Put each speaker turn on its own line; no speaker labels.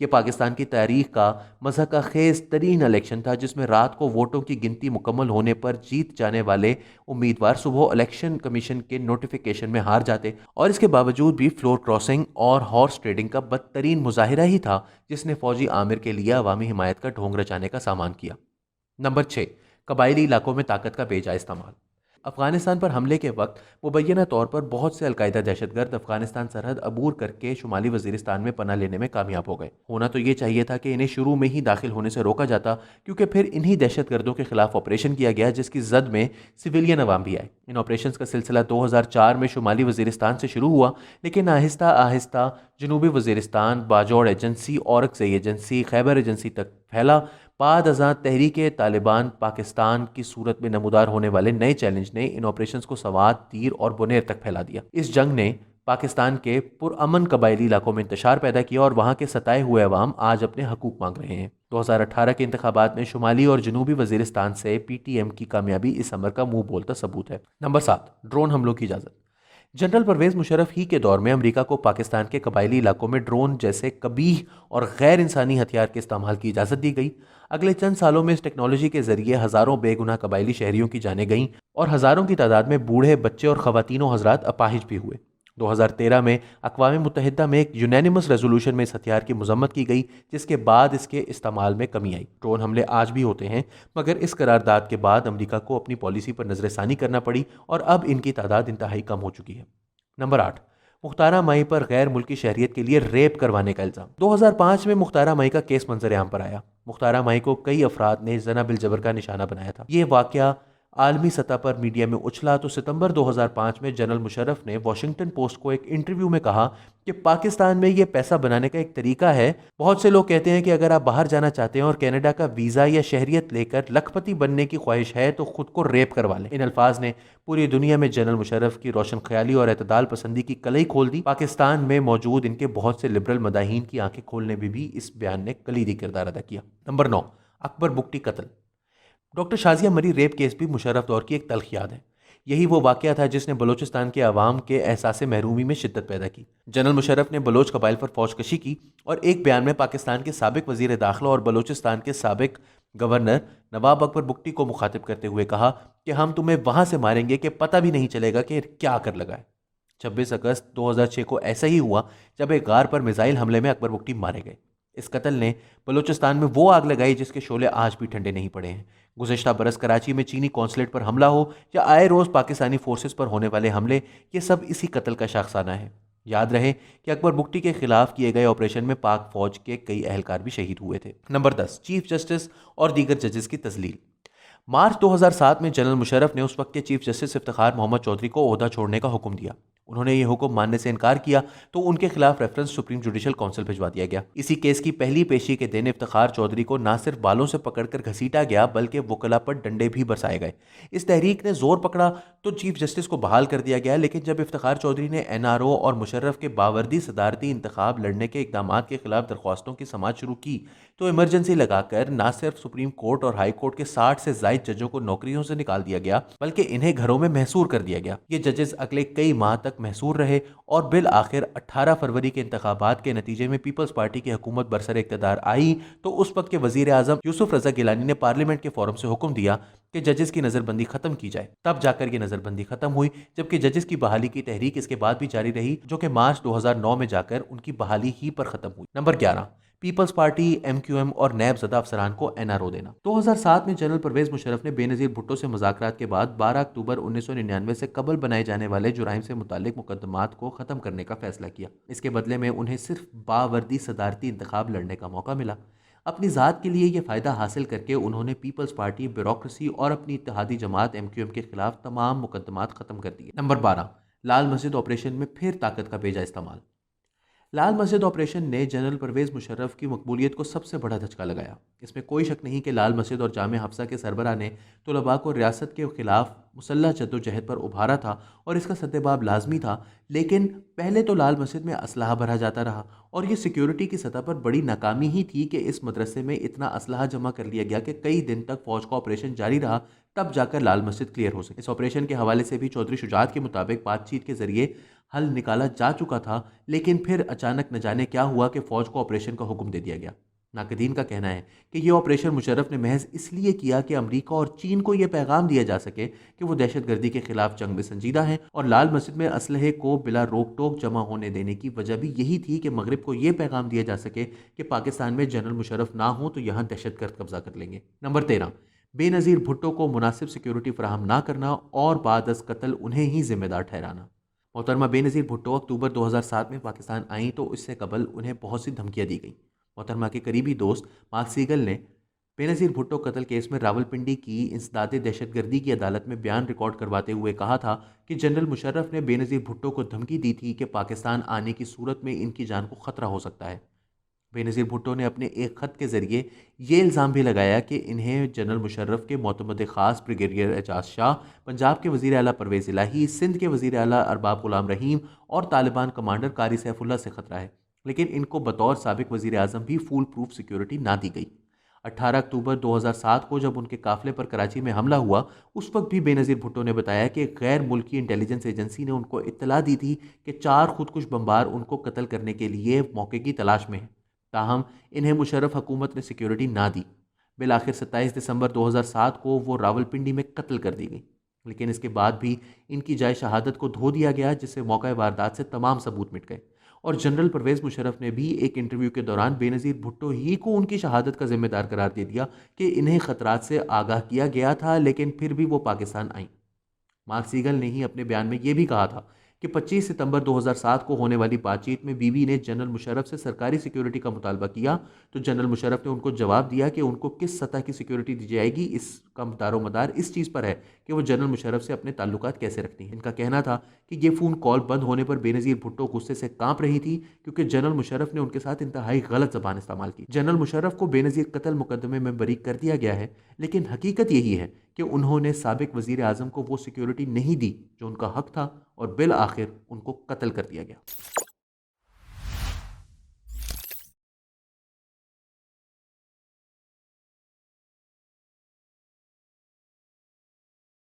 یہ پاکستان کی تاریخ کا مضحکہ خیز ترین الیکشن تھا، جس میں رات کو ووٹوں کی گنتی مکمل ہونے پر جیت جانے والے امیدوار صبح الیکشن کمیشن کے نوٹیفیکیشن میں ہار جاتے، اور اس کے باوجود بھی فلور کراسنگ اور ہارس ٹریڈنگ کا بدترین مظاہرہ ہی تھا جس نے فوجی عامر کے لیے عوامی حمایت کا ڈھونگ رچانے کا سامان کیا۔ نمبر 6، قبائلی علاقوں میں طاقت کا بے جا استعمال۔ افغانستان پر حملے کے وقت مبینہ طور پر بہت سے القاعدہ دہشت گرد افغانستان سرحد عبور کر کے شمالی وزیرستان میں پناہ لینے میں کامیاب ہو گئے۔ ہونا تو یہ چاہیے تھا کہ انہیں شروع میں ہی داخل ہونے سے روکا جاتا، کیونکہ پھر انہی دہشت گردوں کے خلاف آپریشن کیا گیا جس کی زد میں سویلین عوام بھی آئے۔ ان آپریشنز کا سلسلہ 2004 میں شمالی وزیرستان سے شروع ہوا، لیکن آہستہ آہستہ جنوبی وزیرستان، باجوڑ ایجنسی، اورکزئی ایجنسی، خیبر ایجنسی تک پھیلا۔ بعد ازاں تحریک طالبان پاکستان کی صورت میں نمودار ہونے والے نئے چیلنج نے ان آپریشنز کو سوات، تیر اور بنیر تک پھیلا دیا۔ اس جنگ نے پاکستان کے پرامن قبائلی علاقوں میں انتشار پیدا کیا اور وہاں کے ستائے ہوئے عوام آج اپنے حقوق مانگ رہے ہیں۔ 2018 کے انتخابات میں شمالی اور جنوبی وزیرستان سے پی ٹی ایم کی کامیابی اس امر کا منہ بولتا ثبوت ہے۔ نمبر 7، ڈرون حملوں کی اجازت۔ جنرل پرویز مشرف ہی کے دور میں امریکہ کو پاکستان کے قبائلی علاقوں میں ڈرون جیسے قبیح اور غیر انسانی ہتھیار کے استعمال کی اجازت دی گئی۔ اگلے چند سالوں میں اس ٹیکنالوجی کے ذریعے ہزاروں بے گناہ قبائلی شہریوں کی جانیں گئیں اور ہزاروں کی تعداد میں بوڑھے، بچے اور خواتین و حضرات اپاہج بھی ہوئے۔ 2013 میں اقوام متحدہ میں ایک یونینیمس ریزولوشن میں اس ہتھیار کی مذمت کی گئی، جس کے بعد اس کے استعمال میں کمی آئی۔ ڈرون حملے آج بھی ہوتے ہیں، مگر اس قرارداد کے بعد امریکہ کو اپنی پالیسی پر نظر ثانی کرنا پڑی اور اب ان کی تعداد انتہائی کم ہو چکی ہے۔ نمبر 8، مختارہ مائی پر غیر ملکی شہریت کے لیے ریپ کروانے کا الزام۔ 2005 میں مختارہ مائی کا کیس منظر عام پر آیا۔ مختارہ مائی کو کئی افراد نے زنا بالجبر کا نشانہ بنایا تھا۔ یہ واقعہ عالمی سطح پر میڈیا میں اچھلا تو ستمبر 2005 میں جنرل مشرف نے واشنگٹن پوسٹ کو ایک انٹرویو میں کہا کہ پاکستان میں یہ پیسہ بنانے کا ایک طریقہ ہے۔ بہت سے لوگ کہتے ہیں کہ اگر آپ باہر جانا چاہتے ہیں اور کینیڈا کا ویزا یا شہریت لے کر لکھ پتی بننے کی خواہش ہے تو خود کو ریپ کروا لیں۔ ان الفاظ نے پوری دنیا میں جنرل مشرف کی روشن خیالی اور اعتدال پسندی کی کلئی کھول دی۔ پاکستان میں موجود ان کے بہت سے لبرل مداحین کی آنکھیں کھولنے میں بھی اس بیان نے کلیدی کردار ادا کیا۔ نمبر 9، اکبر بگٹی قتل۔ ڈاکٹر شازیہ مری ریپ کیس بھی مشرف دور کی ایک تلخ یاد ہے۔ یہی وہ واقعہ تھا جس نے بلوچستان کے عوام کے احساس محرومی میں شدت پیدا کی۔ جنرل مشرف نے بلوچ قبائل پر فوج کشی کی اور ایک بیان میں پاکستان کے سابق وزیر داخلہ اور بلوچستان کے سابق گورنر نواب اکبر بگٹی کو مخاطب کرتے ہوئے کہا کہ ہم تمہیں وہاں سے ماریں گے کہ پتہ بھی نہیں چلے گا کہ کیا کر لگا ہے۔ 26 اگست 2006 کو ایسا ہی ہوا جب ایک غار پر میزائل حملے میں اکبر بگٹی مارے گئے۔ اس قتل نے بلوچستان میں وہ آگ لگائی جس کے شعلے آج بھی ٹھنڈے نہیں پڑے ہیں۔ گزشتہ برس کراچی میں چینی قونصلیٹ پر حملہ ہو یا آئے روز پاکستانی فورسز پر ہونے والے حملے، یہ سب اسی قتل کا شاخسانہ ہے۔ یاد رہے کہ اکبر بگٹی کے خلاف کیے گئے آپریشن میں پاک فوج کے کئی اہلکار بھی شہید ہوئے تھے۔ نمبر 10، چیف جسٹس اور دیگر ججز کی تذلیل۔ مارچ 2007 میں جنرل مشرف نے اس وقت کے چیف جسٹس افتخار محمد چودھری کو عہدہ چھوڑنے کا حکم دیا۔ انہوں نے یہ حکم ماننے سے انکار کیا تو ان کے خلاف ریفرنس سپریم جوڈیشل کونسل بھجوا دیا گیا۔ اسی کیس کی پہلی پیشی کے دن افتخار چودھری کو نہ صرف بالوں سے پکڑ کر گھسیٹا گیا بلکہ وکلا پر ڈنڈے بھی برسائے گئے۔ اس تحریک نے زور پکڑا تو چیف جسٹس کو بحال کر دیا گیا، لیکن جب افتخار چودھری نے این آر او اور مشرف کے باوردی صدارتی انتخاب لڑنے کے اقدامات کے خلاف درخواستوں کی سماعت شروع کی تو ایمرجنسی لگا کر نہ صرف سپریم کورٹ اور ہائی کورٹ کے 60 سے زائد ججوں کو نوکریوں سے نکال دیا گیا بلکہ انہیں گھروں میں محصور کر دیا گیا۔ یہ ججز اگلے کئی ماہ تک محصور رہے اور بالآخر 18 فروری کے انتخابات کے نتیجے میں پیپلز پارٹی کی حکومت برسر اقتدار آئی تو اس وقت کے وزیر اعظم یوسف رضا گیلانی نے پارلیمنٹ کے فورم سے حکم دیا کہ ججز کی نظر بندی ختم کی جائے۔ تب جا کر یہ نظر بندی ختم ہوئی، جبکہ ججز کی بحالی کی تحریک اس کے بعد بھی جاری رہی، جو کہ مارچ 2009 میں جا کر ان کی بحالی ہی پر ختم ہوئی۔ Number 11، Peoples Party, M Q M اور نیب زدہ افسران کو این آر او دینا۔ 2007 میں جنرل پرویز مشرف نے بے نظیر بھٹو سے مذاکرات کے بعد 12 اکتوبر 1999 سے قبل بنائے جانے والے جرائم سے متعلق مقدمات کو ختم کرنے کا فیصلہ کیا۔ اس کے بدلے میں انہیں صرف باوردی صدارتی انتخاب لڑنے کا موقع ملا۔ اپنی ذات کے لیے یہ فائدہ حاصل کر کے انہوں نے پیپلز پارٹی، بیوروکریسی اور اپنی اتحادی جماعت ایم کیو ایم کے خلاف تمام مقدمات ختم کر دیے۔ نمبر 12، لال مسجد آپریشن میں پھر طاقت کا بیجا استعمال۔ لال مسجد آپریشن نے جنرل پرویز مشرف کی مقبولیت کو سب سے بڑا دھچکا لگایا۔ اس میں کوئی شک نہیں کہ لال مسجد اور جامع حفصہ کے سربراہ نے طلباء کو ریاست کے خلاف مسلح جدوجہد پر ابھارا تھا اور اس کا سدباب لازمی تھا، لیکن پہلے تو لال مسجد میں اسلحہ بھرا جاتا رہا اور یہ سیکیورٹی کی سطح پر بڑی ناکامی ہی تھی کہ اس مدرسے میں اتنا اسلحہ جمع کر لیا گیا کہ کئی دن تک فوج کا آپریشن جاری رہا تب جا کر لال مسجد کلیئر ہو سکے۔ اس آپریشن کے حوالے سے بھی چودھری شجاعت کے مطابق بات چیت کے ذریعے حل نکالا جا چکا تھا، لیکن پھر اچانک نہ جانے کیا ہوا کہ فوج کو آپریشن کا حکم دے دیا گیا۔ ناقدین کا کہنا ہے کہ یہ آپریشن مشرف نے محض اس لیے کیا کہ امریکہ اور چین کو یہ پیغام دیا جا سکے کہ وہ دہشت گردی کے خلاف جنگ میں سنجیدہ ہیں، اور لال مسجد میں اسلحے کو بلا روک ٹوک جمع ہونے دینے کی وجہ بھی یہی تھی کہ مغرب کو یہ پیغام دیا جا سکے کہ پاکستان میں جنرل مشرف نہ ہوں تو یہاں دہشت گرد قبضہ کر لیں گے۔ نمبر 13، بے نظیر بھٹو کو مناسب سیکیورٹی فراہم نہ کرنا اور بعد از قتل انہیں ہی ذمہ دار ٹھہرانا۔ محترمہ بے نظیر بھٹو اکتوبر 2007 میں پاکستان آئیں تو اس سے قبل انہیں بہت سی دھمکیاں دی گئیں۔ محترمہ کے قریبی دوست مارک سیگل نے بے نظیر بھٹو قتل کیس میں راولپنڈی کی انسداد دہشت گردی کی عدالت میں بیان ریکارڈ کرواتے ہوئے کہا تھا کہ جنرل مشرف نے بے نظیر بھٹو کو دھمکی دی تھی کہ پاکستان آنے کی صورت میں ان کی جان کو خطرہ ہو سکتا ہے۔ بے نظیر بھٹو نے اپنے ایک خط کے ذریعے یہ الزام بھی لگایا کہ انہیں جنرل مشرف کے معتمد خاص بریگیڈیئر اعجاز شاہ، پنجاب کے وزیر اعلیٰ پرویز الہی، سندھ کے وزیر اعلیٰ ارباب غلام رحیم اور طالبان کمانڈر قاری سیف اللہ سے خطرہ ہے، لیکن ان کو بطور سابق وزیر اعظم بھی فول پروف سیکیورٹی نہ دی گئی۔ 18 اکتوبر 2007 کو جب ان کے قافلے پر کراچی میں حملہ ہوا، اس وقت بھی بے نظیر بھٹو نے بتایا کہ غیر ملکی انٹیلیجنس ایجنسی نے ان کو اطلاع دی تھی کہ 4 خودکش بمبار ان کو قتل کرنے کے لیے موقع کی تلاش میں ہیں، تاہم انہیں مشرف حکومت نے سیکیورٹی نہ دی۔ بالآخر 27 دسمبر 2007 کو وہ راولپنڈی میں قتل کر دی گئی، لیکن اس کے بعد بھی ان کی جائے شہادت کو دھو دیا گیا، جس سے موقع واردات سے تمام ثبوت مٹ گئے، اور جنرل پرویز مشرف نے بھی ایک انٹرویو کے دوران بے نظیر بھٹو ہی کو ان کی شہادت کا ذمہ دار قرار دے دیا کہ انہیں خطرات سے آگاہ کیا گیا تھا، لیکن پھر بھی وہ پاکستان آئیں۔ مارک سیگل نے ہی اپنے بیان میں یہ بھی کہا تھا کہ 25 ستمبر 2007 کو ہونے والی بات چیت میں بی بی نے جنرل مشرف سے سرکاری سیکیورٹی کا مطالبہ کیا تو جنرل مشرف نے ان کو جواب دیا کہ ان کو کس سطح کی سیکیورٹی دی جائے گی، اس کا دار و مدار اس چیز پر ہے کہ وہ جنرل مشرف سے اپنے تعلقات کیسے رکھتی ہیں۔ ان کا کہنا تھا کہ یہ فون کال بند ہونے پر بے نظیر بھٹو غصے سے کانپ رہی تھی کیونکہ جنرل مشرف نے ان کے ساتھ انتہائی غلط زبان استعمال کی۔ جنرل مشرف کو بے نظیر قتل مقدمے میں بری کر دیا گیا ہے، لیکن حقیقت یہی ہے کہ انہوں نے سابق وزیر اعظم کو وہ سیکیورٹی نہیں دی جو ان کا حق تھا، اور بالآخر ان کو قتل کر دیا گیا۔